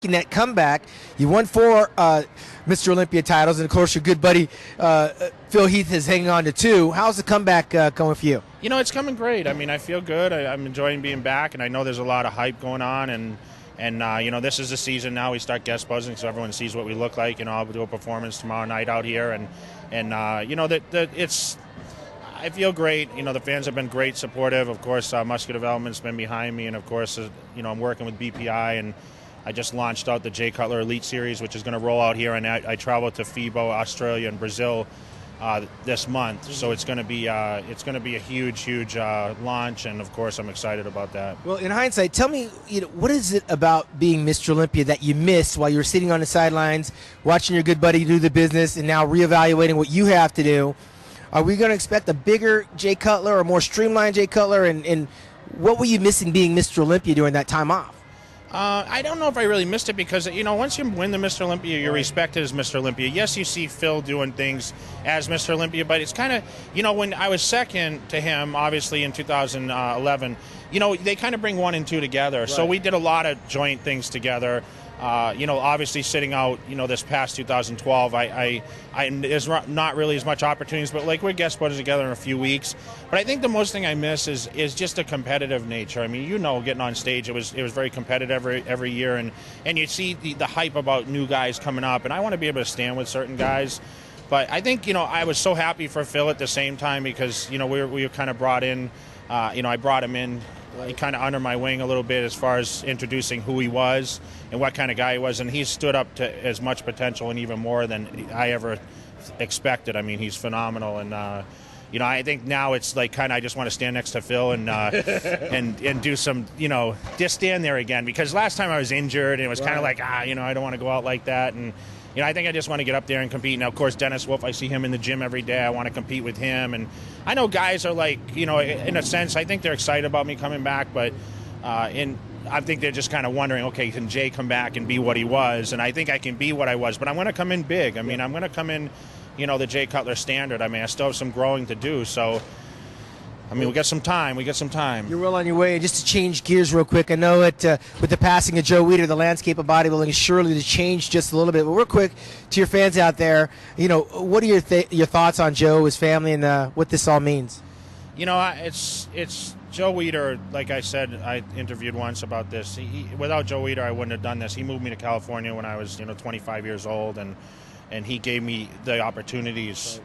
In that comeback, you won 4 Mr. Olympia titles, and of course your good buddy Phil Heath is hanging on to 2. How's the comeback going for you? You know, it's coming great. I mean, I feel good. I'm enjoying being back, and I know there's a lot of hype going on, and you know, this is the season now. We start guest buzzing so everyone sees what we look like. You know, I'll do a performance tomorrow night out here, and you know, that it's. I feel great. You know, the fans have been great, supportive. Of course, Muscular Development's been behind me, and of course, you know, I'm working with BPI, and I just launched out the Cutler Elite Series, which is going to roll out here, and I travel to FIBO, Australia, and Brazil this month. So it's going to be a huge launch, and of course, I'm excited about that. Well, in hindsight, tell me, you know, what is it about being Mr. Olympia that you missed while you were sitting on the sidelines, watching your good buddy do the business, and now reevaluating what you have to do? Are we going to expect a bigger Jay Cutler or more streamlined Jay Cutler? And what were you missing being Mr. Olympia during that time off? I don't know if I really missed it because, you know, once you win the Mr. Olympia, you're respected as Mr. Olympia. Yes, you see Phil doing things as Mr. Olympia, but it's kind of, you know, when I was second to him, obviously in 2011, you know, they kind of bring 1 and 2 together. Right. So we did a lot of joint things together. You know, obviously sitting out, you know, this past 2012, there's not really as much opportunities, but like we're guest buddies together in a few weeks. But I think the most thing I miss is just a competitive nature. I mean, you know, getting on stage, it was very competitive every year, and you see the hype about new guys coming up, and I want to be able to stand with certain guys. But I think, you know, I was so happy for Phil at the same time because, you know, we were kind of brought in, you know, I brought him in kind of under my wing a little bit as far as introducing who he was and what kind of guy he was, and he's stood up to as much potential and even more than I ever expected. I mean, he's phenomenal, and you know, I think now it's like kind of I just want to stand next to Phil and and do some, you know, just stand there again, because last time I was injured and it was kind of like, you know, I don't want to go out like that, and you know, I think I just want to get up there and compete. Now, of course, Dennis Wolf, I see him in the gym every day. I want to compete with him. And I know guys are like, you know, in a sense, I think they're excited about me coming back. But I think they're just kind of wondering, okay, can Jay come back and be what he was? And I think I can be what I was. But I'm going to come in big. I mean, I'm going to come in, you know, the Jay Cutler standard. I mean, I still have some growing to do. So, I mean, we got some time. You're well on your way. Just to change gears real quick, I know with the passing of Joe Weider, the landscape of bodybuilding is surely to change just a little bit. But real quick, to your fans out there, you know, what are your thoughts on Joe, his family, and what this all means? You know, it's Joe Weider. Like I said, I interviewed once about this. Without Joe Weider, I wouldn't have done this. He moved me to California when I was, you know, 25 years old, and he gave me the opportunities.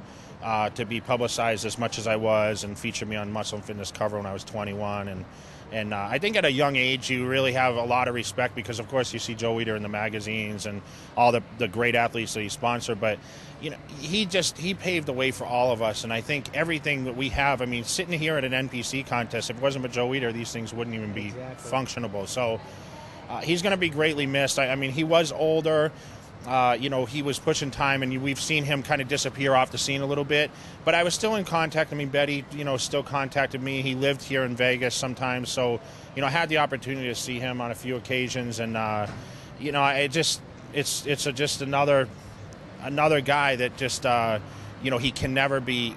To be publicized as much as I was, and featured me on Muscle and Fitness cover when I was 21, and I think at a young age you really have a lot of respect because of course you see Joe Weider in the magazines and all the great athletes that he sponsored, but you know, he paved the way for all of us, and I think everything that we have, I mean, sitting here at an NPC contest, if it wasn't for Joe Weider, these things wouldn't even be functionable. So he's going to be greatly missed. I mean, he was older. You know, he was pushing time, and we've seen him kind of disappear off the scene a little bit. But I was still in contact. I mean, Betty, you know, still contacted me. He lived here in Vegas sometimes, so you know, I had the opportunity to see him on a few occasions, and you know, it's just another guy that just you know, he can never be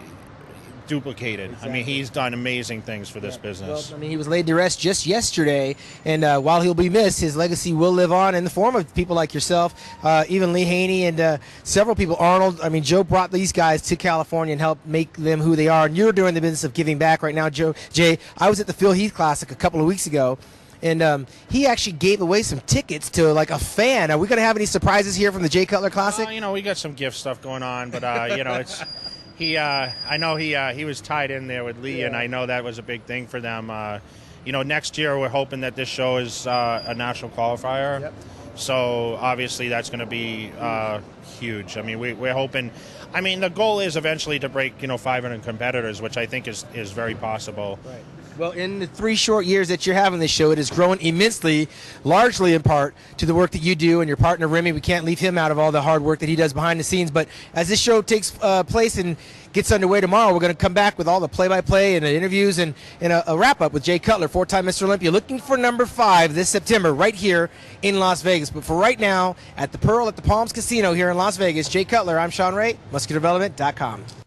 duplicated. Exactly. I mean, he's done amazing things for this business. Well, I mean, he was laid to rest just yesterday, and while he'll be missed, his legacy will live on in the form of people like yourself, even Lee Haney, and several people. Arnold. I mean, Joe brought these guys to California and helped make them who they are. And you're doing the business of giving back right now, Jay. I was at the Phil Heath Classic a couple of weeks ago, and he actually gave away some tickets to like a fan. Are we going to have any surprises here from the Jay Cutler Classic? You know, we got some gift stuff going on, but you know, it's. I know he was tied in there with Lee, and I know that was a big thing for them. You know, next year we're hoping that this show is a national qualifier. Yep. So obviously that's going to be huge. I mean, we're hoping. I mean, the goal is eventually to break, you know, 500 competitors, which I think is very possible. Right. Well, in the 3 short years that you're having this show, it has grown immensely, largely in part to the work that you do and your partner, Remy. We can't leave him out of all the hard work that he does behind the scenes. But as this show takes place and gets underway tomorrow, we're going to come back with all the play-by-play and the interviews and a wrap-up with Jay Cutler, 4-time Mr. Olympia, looking for number 5 this September right here in Las Vegas. But for right now, at the Pearl at the Palms Casino here in Las Vegas, Jay Cutler, I'm Sean Ray, MuscularDevelopment.com.